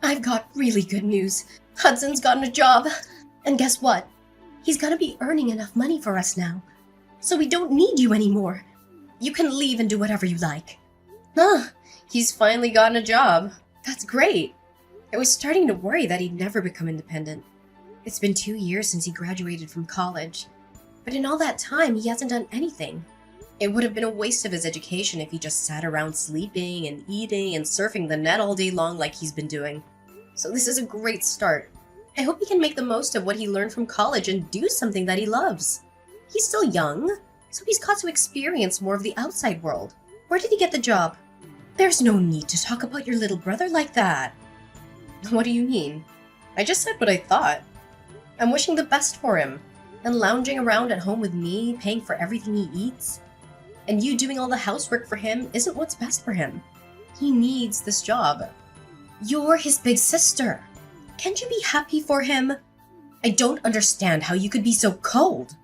I've got really good news. Hudson's gotten a job. And guess what? He's gonna be earning enough money for us now. So we don't need you anymore. You can leave and do whatever you like. Huh, he's finally gotten a job. That's great. I was starting to worry that he'd never become independent. It's been 2 years since he graduated from college. But in all that time, he hasn't done anything. It would have been a waste of his education if he just sat around sleeping and eating and surfing the net all day long like he's been doing. So this is a great start. I hope he can make the most of what he learned from college and do something that he loves. He's still young, so he's got to experience more of the outside world. Where did he get the job? There's no need to talk about your little brother like that. What do you mean? I just said what I thought. I'm wishing the best for him, and lounging around at home with me, paying for everything he eats. And you doing all the housework for him isn't what's best for him. He needs this job. You're his big sister. Can't you be happy for him? I don't understand how you could be so cold.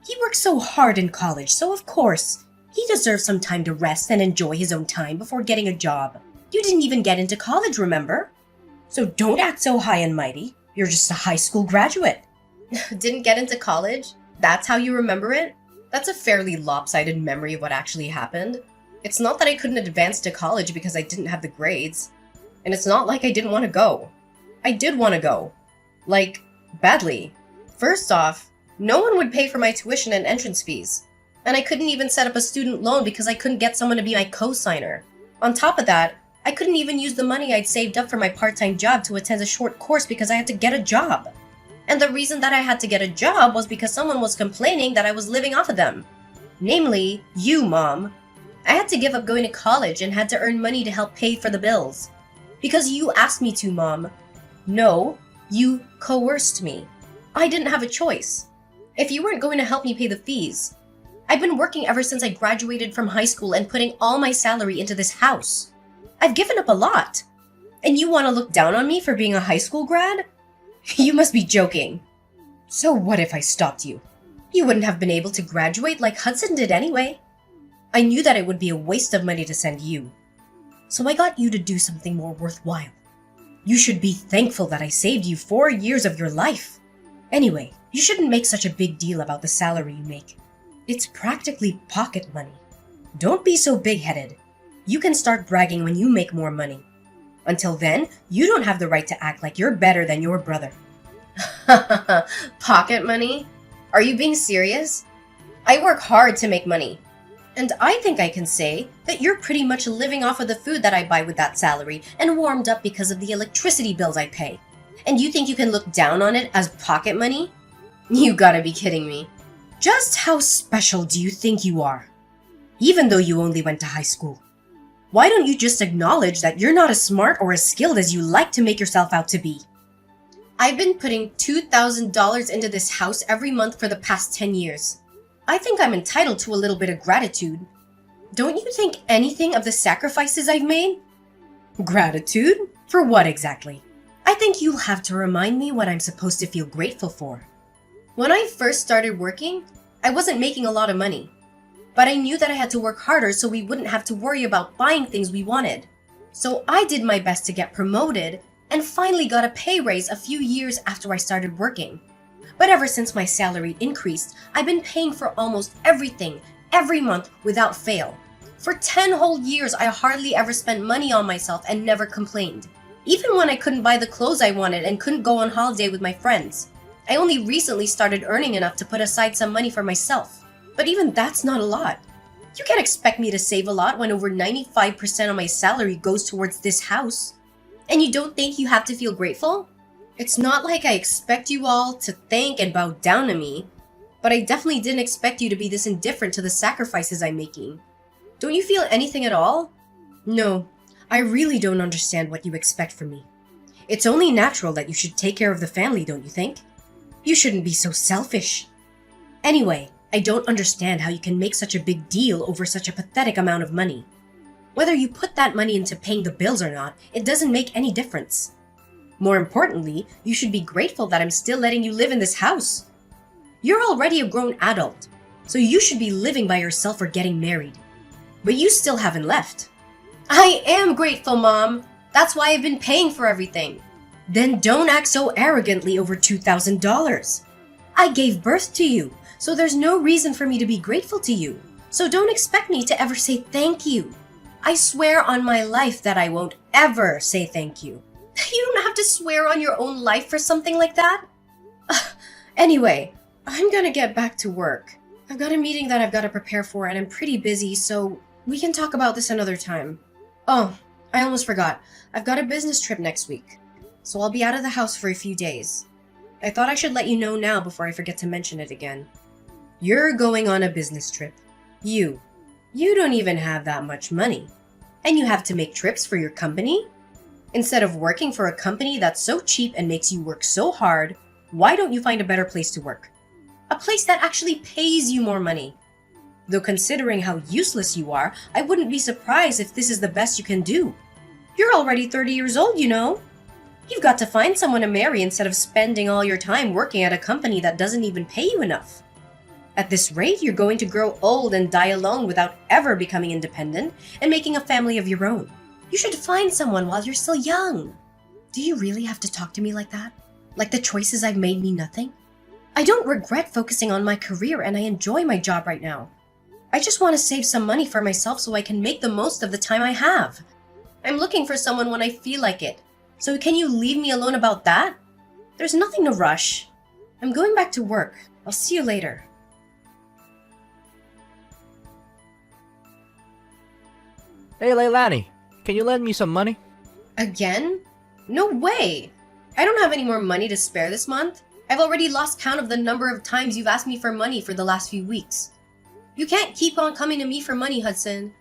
He worked so hard in college, so of course, he deserves some time to rest and enjoy his own time before getting a job. You didn't even get into college, remember? So don't act so high and mighty. You're just a high school graduate. Didn't get into college? That's how you remember it? That's a fairly lopsided memory of what actually happened. It's not that I couldn't advance to college because I didn't have the grades. And it's not like I didn't want to go. I did want to go. Like, badly. First off, no one would pay for my tuition and entrance fees. And I couldn't even set up a student loan because I couldn't get someone to be my co-signer. On top of that, I couldn't even use the money I'd saved up for my part-time job to attend a short course because I had to get a job. And the reason that I had to get a job was because someone was complaining that I was living off of them. Namely, you, Mom. I had to give up going to college and had to earn money to help pay for the bills. Because you asked me to, Mom. No, you coerced me. I didn't have a choice. If you weren't going to help me pay the fees. I've been working ever since I graduated from high school and putting all my salary into this house. I've given up a lot. And you want to look down on me for being a high school grad? You must be joking. So what if I stopped you? You wouldn't have been able to graduate like Hudson did anyway. I knew that it would be a waste of money to send you. So I got you to do something more worthwhile. You should be thankful that I saved you 4 years of your life. Anyway, you shouldn't make such a big deal about the salary you make. It's practically pocket money. Don't be so big-headed. You can start bragging when you make more money. Until then, you don't have the right to act like you're better than your brother. Pocket money? Are you being serious? I work hard to make money. And I think I can say that you're pretty much living off of the food that I buy with that salary and warmed up because of the electricity bills I pay. And you think you can look down on it as pocket money? You gotta be kidding me. Just how special do you think you are? Even though you only went to high school. Why don't you just acknowledge that you're not as smart or as skilled as you like to make yourself out to be? I've been putting $2,000 into this house every month for the past 10 years. I think I'm entitled to a little bit of gratitude. Don't you think anything of the sacrifices I've made? Gratitude? For what exactly? I think you'll have to remind me what I'm supposed to feel grateful for. When I first started working, I wasn't making a lot of money. But I knew that I had to work harder so we wouldn't have to worry about buying things we wanted. So I did my best to get promoted and finally got a pay raise a few years after I started working. But ever since my salary increased, I've been paying for almost everything, every month without fail. For 10 whole years, I hardly ever spent money on myself and never complained. Even when I couldn't buy the clothes I wanted and couldn't go on holiday with my friends. I only recently started earning enough to put aside some money for myself. But even that's not a lot. You can't expect me to save a lot when over 95% of my salary goes towards this house. And you don't think you have to feel grateful? It's not like I expect you all to thank and bow down to me, but I definitely didn't expect you to be this indifferent to the sacrifices I'm making. Don't you feel anything at all? No, I really don't understand what you expect from me. It's only natural that you should take care of the family, don't you think? You shouldn't be so selfish. Anyway, I don't understand how you can make such a big deal over such a pathetic amount of money. Whether you put that money into paying the bills or not, it doesn't make any difference. More importantly, you should be grateful that I'm still letting you live in this house. You're already a grown adult, so you should be living by yourself or getting married. But you still haven't left. I am grateful, Mom. That's why I've been paying for everything. Then don't act so arrogantly over $2,000. I gave birth to you, so there's no reason for me to be grateful to you. So don't expect me to ever say thank you. I swear on my life that I won't ever say thank you. You don't have to swear on your own life for something like that. Anyway, I'm gonna get back to work. I've got a meeting that I've got to prepare for and I'm pretty busy, so we can talk about this another time. Oh, I almost forgot. I've got a business trip next week, so I'll be out of the house for a few days. I thought I should let you know now before I forget to mention it again. You're going on a business trip. You don't even have that much money. And you have to make trips for your company? Instead of working for a company that's so cheap and makes you work so hard, why don't you find a better place to work? A place that actually pays you more money. Though considering how useless you are, I wouldn't be surprised if this is the best you can do. You're already 30 years old, you know. You've got to find someone to marry instead of spending all your time working at a company that doesn't even pay you enough. At this rate, you're going to grow old and die alone without ever becoming independent and making a family of your own. You should find someone while you're still young. Do you really have to talk to me like that? Like the choices I've made mean nothing? I don't regret focusing on my career and I enjoy my job right now. I just want to save some money for myself so I can make the most of the time I have. I'm looking for someone when I feel like it. So can you leave me alone about that? There's nothing to rush. I'm going back to work. I'll see you later. Hey Leilani, can you lend me some money? Again? No way! I don't have any more money to spare this month. I've already lost count of the number of times you've asked me for money for the last few weeks. You can't keep on coming to me for money, Hudson.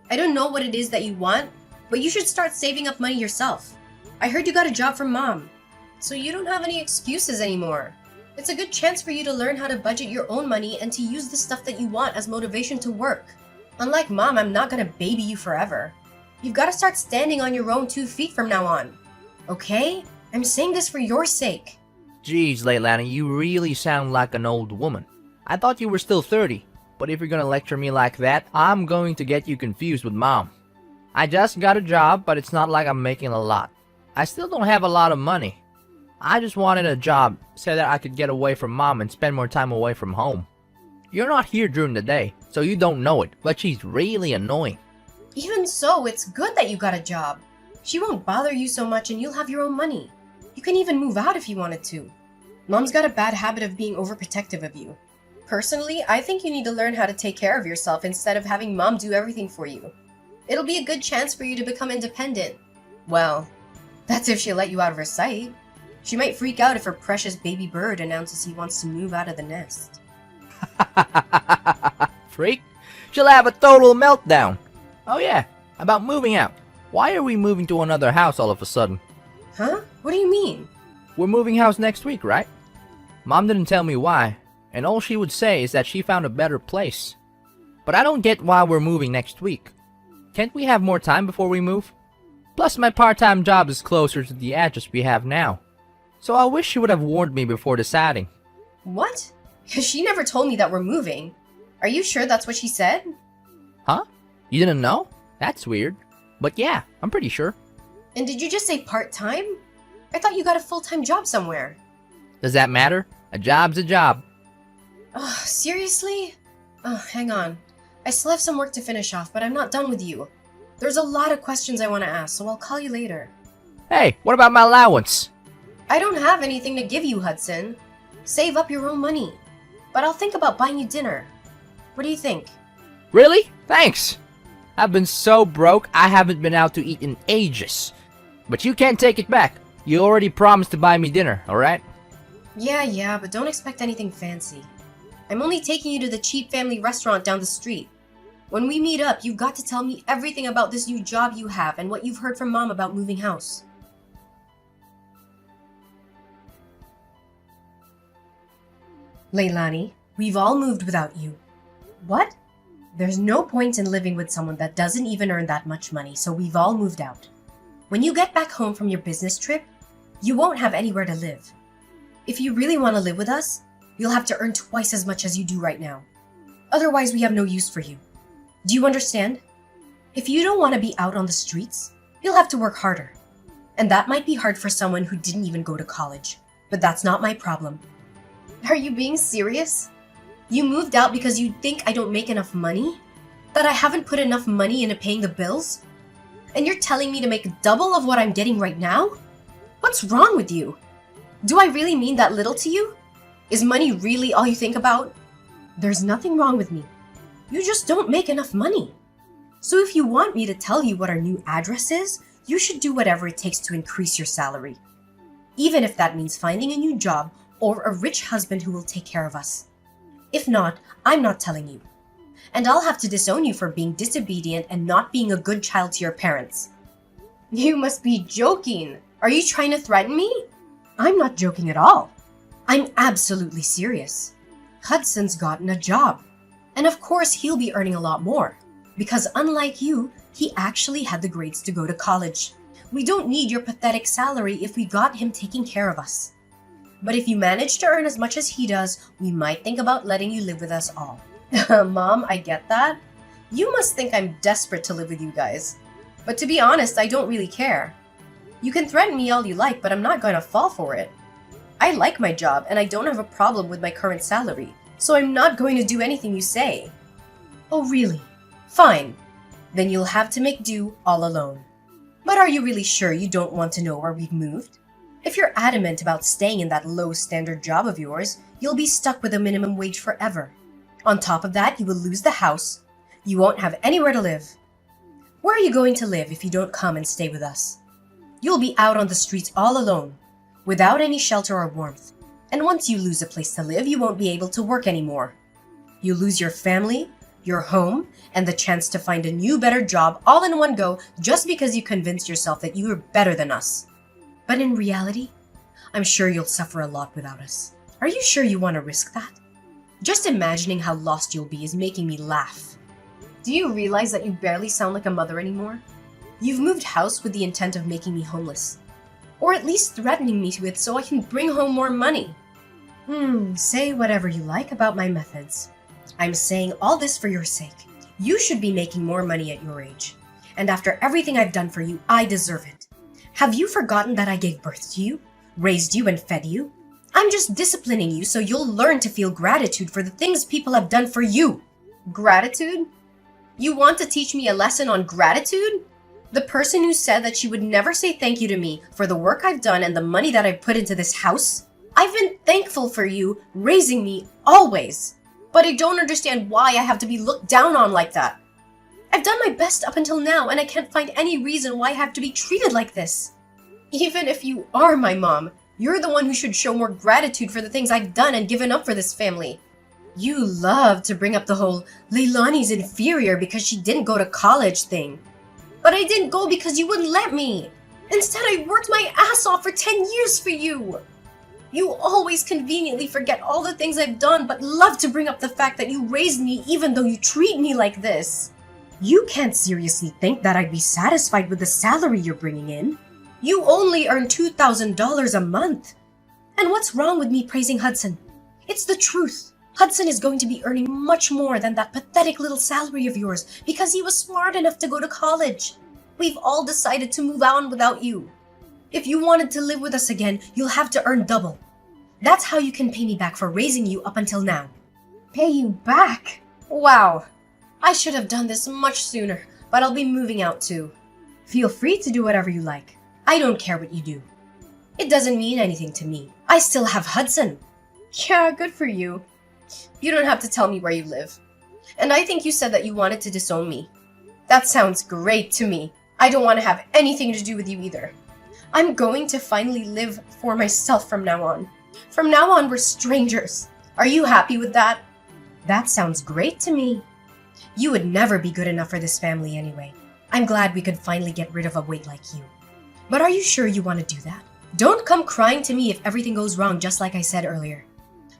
I don't know what it is that you want, but you should start saving up money yourself. I heard you got a job from Mom, so you don't have any excuses anymore. It's a good chance for you to learn how to budget your own money and to use the stuff that you want as motivation to work. Unlike Mom, I'm not gonna baby you forever. You've got to start standing on your own 2 feet from now on. Okay? I'm saying this for your sake. Jeez, Leilani, you really sound like an old woman. I thought you were still 30, but if you're gonna lecture me like that, I'm going to get you confused with Mom. I just got a job, but it's not like I'm making a lot. I still don't have a lot of money. I just wanted a job so that I could get away from Mom and spend more time away from home. You're not here during the day, so you don't know it, but she's really annoying. Even so, it's good that you got a job. She won't bother you so much and you'll have your own money. You can even move out if you wanted to. Mom's got a bad habit of being overprotective of you. Personally, I think you need to learn how to take care of yourself instead of having Mom do everything for you. It'll be a good chance for you to become independent. Well, that's if she'll let you out of her sight. She might freak out if her precious baby bird announces he wants to move out of the nest. Freak. She'll have a total meltdown. Oh yeah, about moving out. Why are we moving to another house all of a sudden? Huh? What do you mean? We're moving house next week, right? Mom didn't tell me why, and all she would say is that she found a better place. But I don't get why we're moving next week. Can't we have more time before we move? Plus my part-time job is closer to the address we have now. So I wish she would have warned me before deciding. What? She never told me that we're moving. Are you sure that's what she said? Huh? You didn't know? That's weird. But yeah, I'm pretty sure. And did you just say part-time? I thought you got a full-time job somewhere. Does that matter? A job's a job. Oh, seriously? Oh, hang on. I still have some work to finish off, but I'm not done with you. There's a lot of questions I want to ask, so I'll call you later. Hey, what about my allowance? I don't have anything to give you, Hudson. Save up your own money. But I'll think about buying you dinner. What do you think? Really? Thanks. I've been so broke, I haven't been out to eat in ages. But you can't take it back. You already promised to buy me dinner, alright? Yeah, but don't expect anything fancy. I'm only taking you to the cheap family restaurant down the street. When we meet up, you've got to tell me everything about this new job you have and what you've heard from Mom about moving house. Leilani, we've all moved without you. What? There's no point in living with someone that doesn't even earn that much money, so we've all moved out. When you get back home from your business trip, you won't have anywhere to live. If you really want to live with us, you'll have to earn twice as much as you do right now. Otherwise, we have no use for you. Do you understand? If you don't want to be out on the streets, you'll have to work harder. And that might be hard for someone who didn't even go to college. But that's not my problem. Are you being serious? You moved out because you think I don't make enough money? That I haven't put enough money into paying the bills? And you're telling me to make double of what I'm getting right now? What's wrong with you? Do I really mean that little to you? Is money really all you think about? There's nothing wrong with me. You just don't make enough money. So if you want me to tell you what our new address is, you should do whatever it takes to increase your salary. Even if that means finding a new job or a rich husband who will take care of us. If not, I'm not telling you. And I'll have to disown you for being disobedient and not being a good child to your parents. You must be joking. Are you trying to threaten me? I'm not joking at all. I'm absolutely serious. Hudson's gotten a job. And of course, he'll be earning a lot more. Because unlike you, he actually had the grades to go to college. We don't need your pathetic salary if we got him taking care of us. But if you manage to earn as much as he does, we might think about letting you live with us all. Mom, I get that. You must think I'm desperate to live with you guys. But to be honest, I don't really care. You can threaten me all you like, but I'm not going to fall for it. I like my job, and I don't have a problem with my current salary, so I'm not going to do anything you say. Oh, really? Fine. Then you'll have to make do all alone. But are you really sure you don't want to know where we've moved? If you're adamant about staying in that low-standard job of yours, you'll be stuck with a minimum wage forever. On top of that, you will lose the house. You won't have anywhere to live. Where are you going to live if you don't come and stay with us? You'll be out on the streets all alone, without any shelter or warmth. And once you lose a place to live, you won't be able to work anymore. You lose your family, your home, and the chance to find a new, better job all in one go just because you convinced yourself that you are better than us. But in reality, I'm sure you'll suffer a lot without us. Are you sure you want to risk that? Just imagining how lost you'll be is making me laugh. Do you realize that you barely sound like a mother anymore? You've moved house with the intent of making me homeless. Or at least threatening me with so I can bring home more money. Say whatever you like about my methods. I'm saying all this for your sake. You should be making more money at your age. And after everything I've done for you, I deserve it. Have you forgotten that I gave birth to you, raised you, and fed you? I'm just disciplining you so you'll learn to feel gratitude for the things people have done for you. Gratitude? You want to teach me a lesson on gratitude? The person who said that she would never say thank you to me for the work I've done and the money that I've put into this house? I've been thankful for you raising me always. But I don't understand why I have to be looked down on like that. I've done my best up until now and I can't find any reason why I have to be treated like this. Even if you are my mom, you're the one who should show more gratitude for the things I've done and given up for this family. You love to bring up the whole Leilani's inferior because she didn't go to college thing. But I didn't go because you wouldn't let me. Instead, I worked my ass off for 10 years for you. You always conveniently forget all the things I've done but love to bring up the fact that you raised me even though you treat me like this. You can't seriously think that I'd be satisfied with the salary you're bringing in. You only earn $2,000 a month. And what's wrong with me praising Hudson? It's the truth. Hudson is going to be earning much more than that pathetic little salary of yours because he was smart enough to go to college. We've all decided to move on without you. If you wanted to live with us again, you'll have to earn double. That's how you can pay me back for raising you up until now. Pay you back? Wow. I should have done this much sooner, but I'll be moving out too. Feel free to do whatever you like. I don't care what you do. It doesn't mean anything to me. I still have Hudson. Yeah, good for you. You don't have to tell me where you live. And I think you said that you wanted to disown me. That sounds great to me. I don't want to have anything to do with you either. I'm going to finally live for myself from now on. From now on, we're strangers. Are you happy with that? That sounds great to me. You would never be good enough for this family anyway. I'm glad we could finally get rid of a weight like you. But are you sure you want to do that? Don't come crying to me if everything goes wrong, just like I said earlier.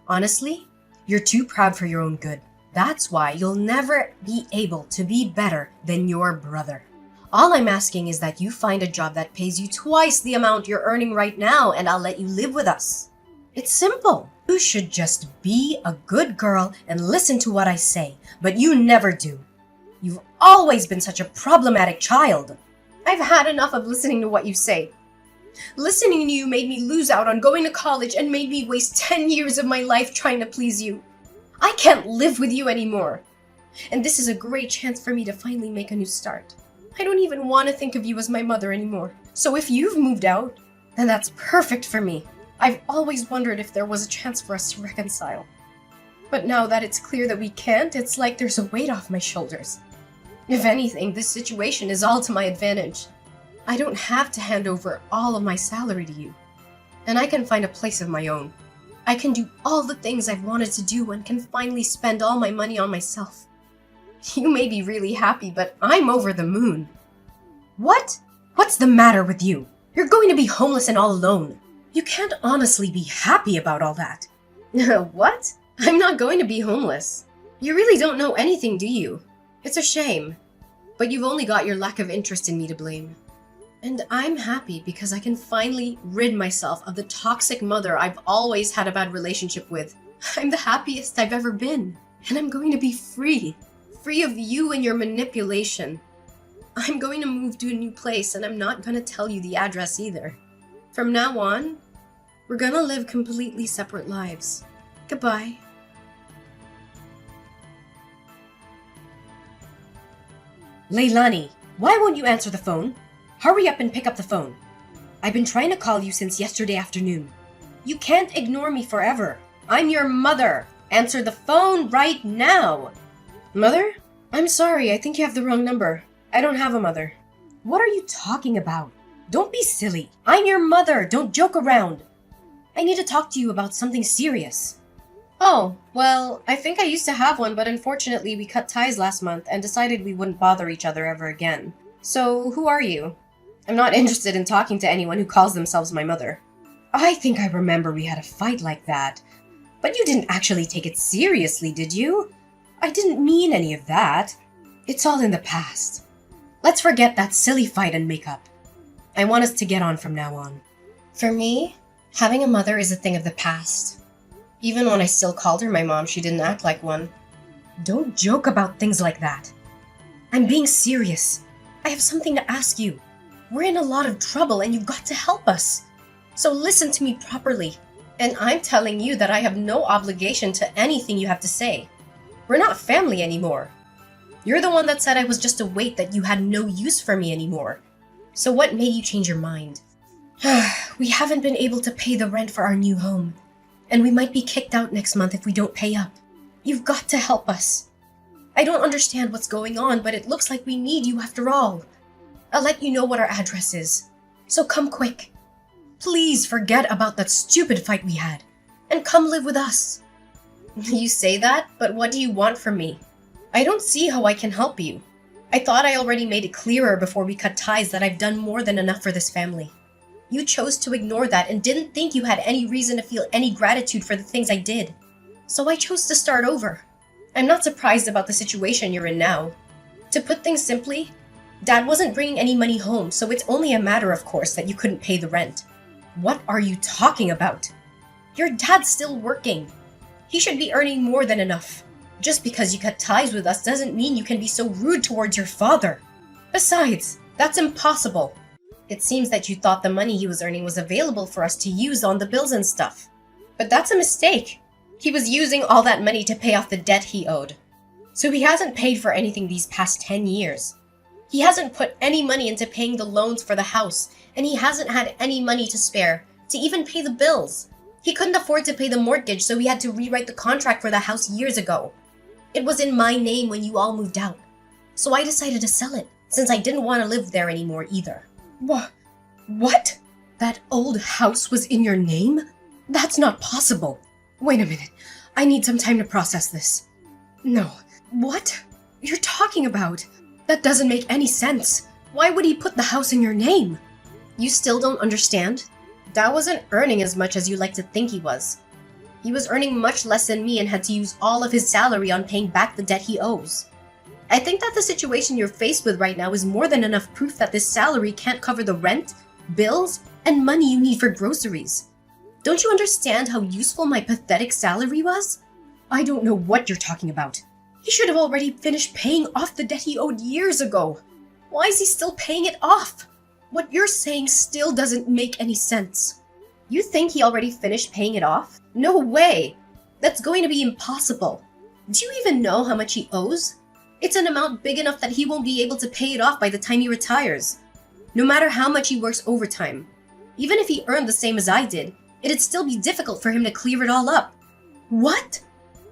Honestly, you're too proud for your own good. That's why you'll never be able to be better than your brother. All I'm asking is that you find a job that pays you twice the amount you're earning right now, and I'll let you live with us. It's simple. You should just be a good girl and listen to what I say, but you never do. You've always been such a problematic child. I've had enough of listening to what you say. Listening to you made me lose out on going to college and made me waste 10 years of my life trying to please you. I can't live with you anymore. And this is a great chance for me to finally make a new start. I don't even want to think of you as my mother anymore. So if you've moved out, then that's perfect for me. I've always wondered if there was a chance for us to reconcile. But now that it's clear that we can't, it's like there's a weight off my shoulders. If anything, this situation is all to my advantage. I don't have to hand over all of my salary to you. And I can find a place of my own. I can do all the things I've wanted to do and can finally spend all my money on myself. You may be really happy, but I'm over the moon. What? What's the matter with you? You're going to be homeless and all alone. You can't honestly be happy about all that. What? I'm not going to be homeless. You really don't know anything, do you? It's a shame. But you've only got your lack of interest in me to blame. And I'm happy because I can finally rid myself of the toxic mother I've always had a bad relationship with. I'm the happiest I've ever been. And I'm going to be free. Free of you and your manipulation. I'm going to move to a new place and I'm not going to tell you the address either. From now on, we're going to live completely separate lives. Goodbye. Leilani, why won't you answer the phone? Hurry up and pick up the phone. I've been trying to call you since yesterday afternoon. You can't ignore me forever. I'm your mother. Answer the phone right now. Mother? I'm sorry, I think you have the wrong number. I don't have a mother. What are you talking about? Don't be silly. I'm your mother. Don't joke around. I need to talk to you about something serious. Oh, well, I think I used to have one, but unfortunately we cut ties last month and decided we wouldn't bother each other ever again. So, who are you? I'm not interested in talking to anyone who calls themselves my mother. I think I remember we had a fight like that. But you didn't actually take it seriously, did you? I didn't mean any of that. It's all in the past. Let's forget that silly fight and make up. I want us to get on from now on. For me, having a mother is a thing of the past. Even when I still called her my mom, she didn't act like one. Don't joke about things like that. I'm being serious. I have something to ask you. We're in a lot of trouble and you've got to help us. So listen to me properly. And I'm telling you that I have no obligation to anything you have to say. We're not family anymore. You're the one that said I was just a weight, that you had no use for me anymore. So what made you change your mind? We haven't been able to pay the rent for our new home. And we might be kicked out next month if we don't pay up. You've got to help us. I don't understand what's going on, but it looks like we need you after all. I'll let you know what our address is. So come quick. Please forget about that stupid fight we had. And come live with us. You say that, but what do you want from me? I don't see how I can help you. I thought I already made it clearer before we cut ties that I've done more than enough for this family. You chose to ignore that and didn't think you had any reason to feel any gratitude for the things I did. So I chose to start over. I'm not surprised about the situation you're in now. To put things simply, Dad wasn't bringing any money home, so it's only a matter of course that you couldn't pay the rent. What are you talking about? Your dad's still working. He should be earning more than enough. Just because you cut ties with us doesn't mean you can be so rude towards your father. Besides, that's impossible. It seems that you thought the money he was earning was available for us to use on the bills and stuff. But that's a mistake. He was using all that money to pay off the debt he owed. So he hasn't paid for anything these past 10 years. He hasn't put any money into paying the loans for the house, and he hasn't had any money to spare to even pay the bills. He couldn't afford to pay the mortgage, so he had to rewrite the contract for the house years ago. It was in my name when you all moved out. So I decided to sell it, since I didn't want to live there anymore either. What? That old house was in your name? That's not possible. Wait a minute. I need some time to process this. No. What? You're talking about? That doesn't make any sense. Why would he put the house in your name? You still don't understand? Dad wasn't earning as much as you like to think he was. He was earning much less than me and had to use all of his salary on paying back the debt he owes. I think that the situation you're faced with right now is more than enough proof that this salary can't cover the rent, bills, and money you need for groceries. Don't you understand how useful my pathetic salary was? I don't know what you're talking about. He should have already finished paying off the debt he owed years ago. Why is he still paying it off? What you're saying still doesn't make any sense. You think he already finished paying it off? No way! That's going to be impossible. Do you even know how much he owes? It's an amount big enough that he won't be able to pay it off by the time he retires. No matter how much he works overtime. Even if he earned the same as I did, it'd still be difficult for him to clear it all up. What?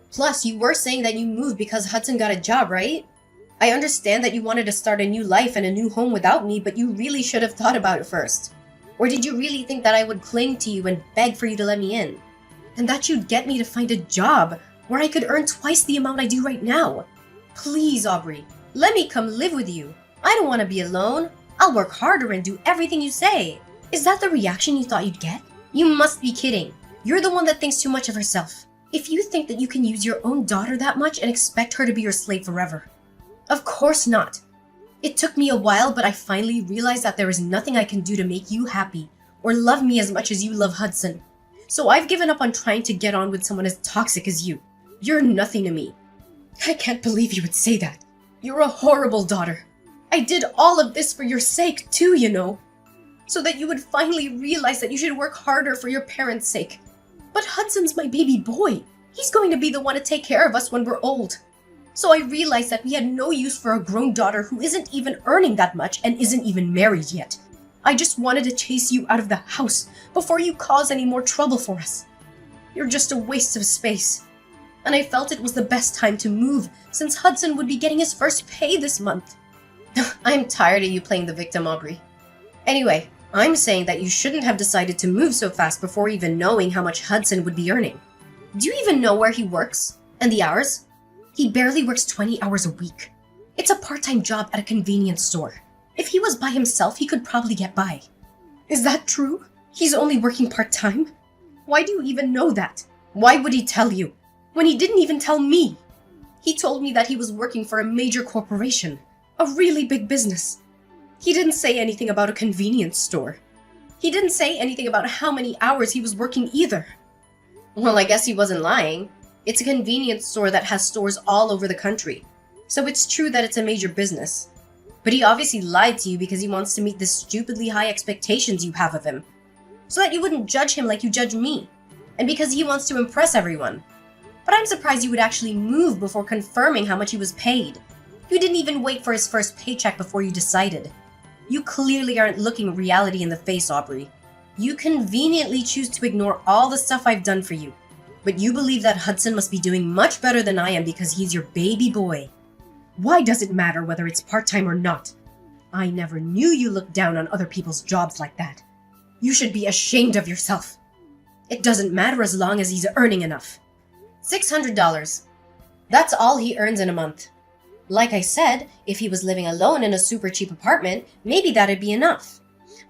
Plus, you were saying that you moved because Hudson got a job, right? I understand that you wanted to start a new life and a new home without me, but you really should have thought about it first. Or did you really think that I would cling to you and beg for you to let me in? And that you'd get me to find a job where I could earn twice the amount I do right now? Please, Aubrey, let me come live with you. I don't want to be alone. I'll work harder and do everything you say. Is that the reaction you thought you'd get? You must be kidding. You're the one that thinks too much of herself. If you think that you can use your own daughter that much and expect her to be your slave forever. Of course not. It took me a while, but I finally realized that there is nothing I can do to make you happy or love me as much as you love Hudson. So I've given up on trying to get on with someone as toxic as you. You're nothing to me. I can't believe you would say that. You're a horrible daughter. I did all of this for your sake too, you know. So that you would finally realize that you should work harder for your parents' sake. But Hudson's my baby boy. He's going to be the one to take care of us when we're old. So I realized that we had no use for a grown daughter who isn't even earning that much and isn't even married yet. I just wanted to chase you out of the house before you cause any more trouble for us. You're just a waste of space. And I felt it was the best time to move since Hudson would be getting his first pay this month. I'm tired of you playing the victim, Aubrey. Anyway, I'm saying that you shouldn't have decided to move so fast before even knowing how much Hudson would be earning. Do you even know where he works? And the hours? He barely works 20 hours a week. It's a part-time job at a convenience store. If he was by himself, he could probably get by. Is that true? He's only working part-time? Why do you even know that? Why would he tell you? When he didn't even tell me. He told me that he was working for a major corporation. A really big business. He didn't say anything about a convenience store. He didn't say anything about how many hours he was working either. Well, I guess he wasn't lying. It's a convenience store that has stores all over the country. So it's true that it's a major business. But he obviously lied to you because he wants to meet the stupidly high expectations you have of him. So that you wouldn't judge him like you judge me. And because he wants to impress everyone. But I'm surprised you would actually move before confirming how much he was paid. You didn't even wait for his first paycheck before you decided. You clearly aren't looking reality in the face, Aubrey. You conveniently choose to ignore all the stuff I've done for you. But you believe that Hudson must be doing much better than I am because he's your baby boy. Why does it matter whether it's part-time or not? I never knew you looked down on other people's jobs like that. You should be ashamed of yourself. It doesn't matter as long as he's earning enough. $600. That's all he earns in a month. Like I said, if he was living alone in a super cheap apartment, maybe that'd be enough.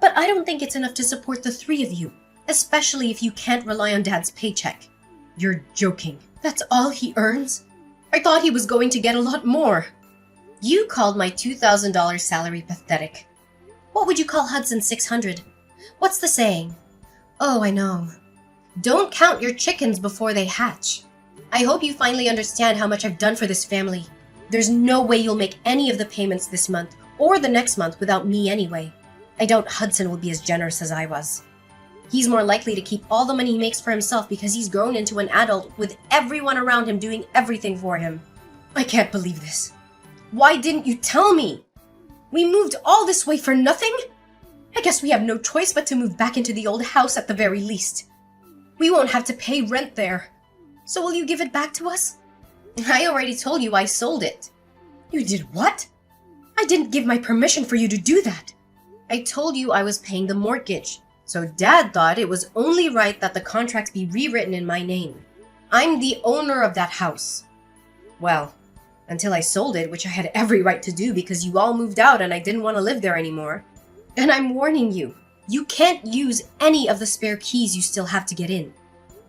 But I don't think it's enough to support the three of you, especially if you can't rely on Dad's paycheck. You're joking. That's all he earns? I thought he was going to get a lot more. You called my $2,000 salary pathetic. What would you call Hudson's $600? What's the saying? Oh, I know. Don't count your chickens before they hatch. I hope you finally understand how much I've done for this family. There's no way you'll make any of the payments this month or the next month without me anyway. I doubt Hudson will be as generous as I was. He's more likely to keep all the money he makes for himself because he's grown into an adult with everyone around him doing everything for him. I can't believe this. Why didn't you tell me? We moved all this way for nothing? I guess we have no choice but to move back into the old house at the very least. We won't have to pay rent there. So will you give it back to us? I already told you I sold it. You did what? I didn't give my permission for you to do that. I told you I was paying the mortgage. So Dad thought it was only right that the contracts be rewritten in my name. I'm the owner of that house. Well, until I sold it, which I had every right to do because you all moved out and I didn't want to live there anymore. And I'm warning you, you can't use any of the spare keys you still have to get in.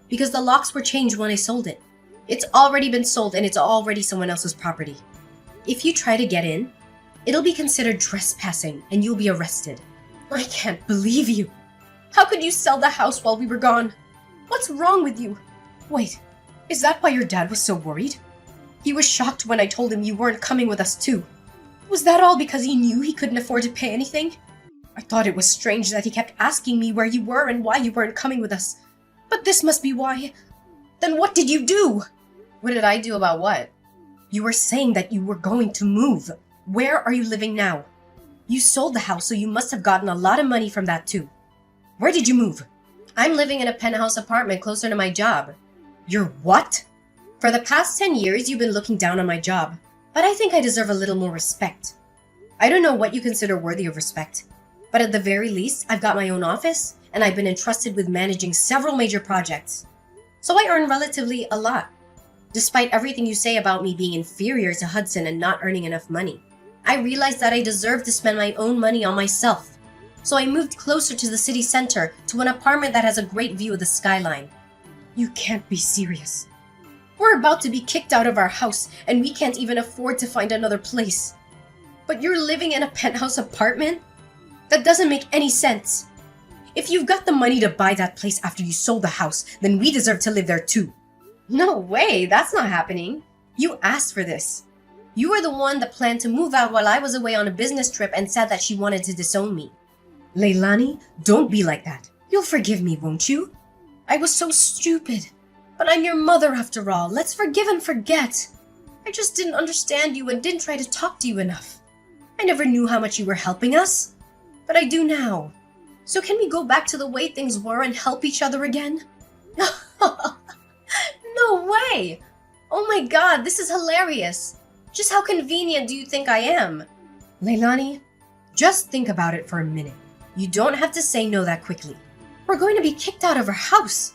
Because the locks were changed when I sold it. It's already been sold and it's already someone else's property. If you try to get in, it'll be considered trespassing and you'll be arrested. I can't believe you. How could you sell the house while we were gone? What's wrong with you? Wait, is that why your dad was so worried? He was shocked when I told him you weren't coming with us too. Was that all because he knew he couldn't afford to pay anything? I thought it was strange that he kept asking me where you were and why you weren't coming with us. But this must be why. Then what did you do? What did I do about what? You were saying that you were going to move. Where are you living now? You sold the house, so you must have gotten a lot of money from that too. Where did you move? I'm living in a penthouse apartment closer to my job. You're what? For the past 10 years, you've been looking down on my job, but I think I deserve a little more respect. I don't know what you consider worthy of respect, but at the very least, I've got my own office, and I've been entrusted with managing several major projects. So I earn relatively a lot. Despite everything you say about me being inferior to Hudson and not earning enough money, I realized that I deserve to spend my own money on myself. So I moved closer to the city center to an apartment that has a great view of the skyline. You can't be serious. We're about to be kicked out of our house and we can't even afford to find another place. But you're living in a penthouse apartment? That doesn't make any sense. If you've got the money to buy that place after you sold the house, then we deserve to live there too. No way, that's not happening. You asked for this. You were the one that planned to move out while I was away on a business trip and said that she wanted to disown me. Leilani, don't be like that. You'll forgive me, won't you? I was so stupid. But I'm your mother after all. Let's forgive and forget. I just didn't understand you and didn't try to talk to you enough. I never knew how much you were helping us. But I do now. So can we go back to the way things were and help each other again? No way! Oh my god, this is hilarious. Just how convenient do you think I am? Leilani, just think about it for a minute. You don't have to say no that quickly. We're going to be kicked out of our house.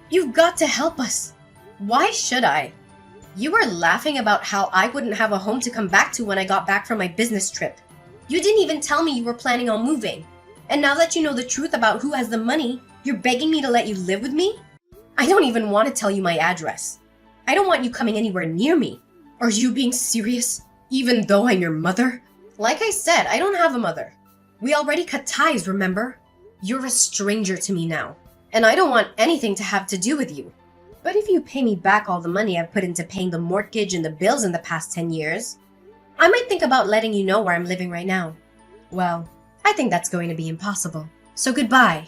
You've got to help us. Why should I? You were laughing about how I wouldn't have a home to come back to when I got back from my business trip. You didn't even tell me you were planning on moving. And now that you know the truth about who has the money, you're begging me to let you live with me? I don't even want to tell you my address. I don't want you coming anywhere near me. Are you being serious? Even though I'm your mother? Like I said, I don't have a mother. We already cut ties, remember? You're a stranger to me now, and I don't want anything to have to do with you. But if you pay me back all the money I've put into paying the mortgage and the bills in the past 10 years, I might think about letting you know where I'm living right now. Well, I think that's going to be impossible. So goodbye.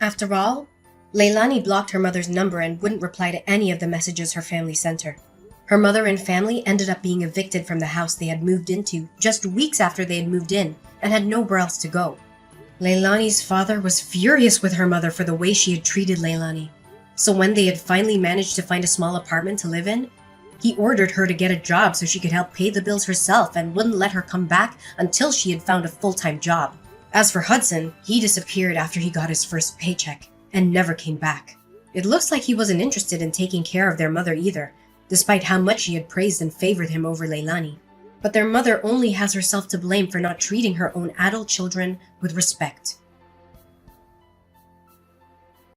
After all, Leilani blocked her mother's number and wouldn't reply to any of the messages her family sent her. Her mother and family ended up being evicted from the house they had moved into just weeks after they had moved in and had nowhere else to go. Leilani's father was furious with her mother for the way she had treated Leilani. So when they had finally managed to find a small apartment to live in, he ordered her to get a job so she could help pay the bills herself and wouldn't let her come back until she had found a full-time job. As for Hudson, he disappeared after he got his first paycheck and never came back. It looks like he wasn't interested in taking care of their mother either, despite how much she had praised and favored him over Leilani. But their mother only has herself to blame for not treating her own adult children with respect.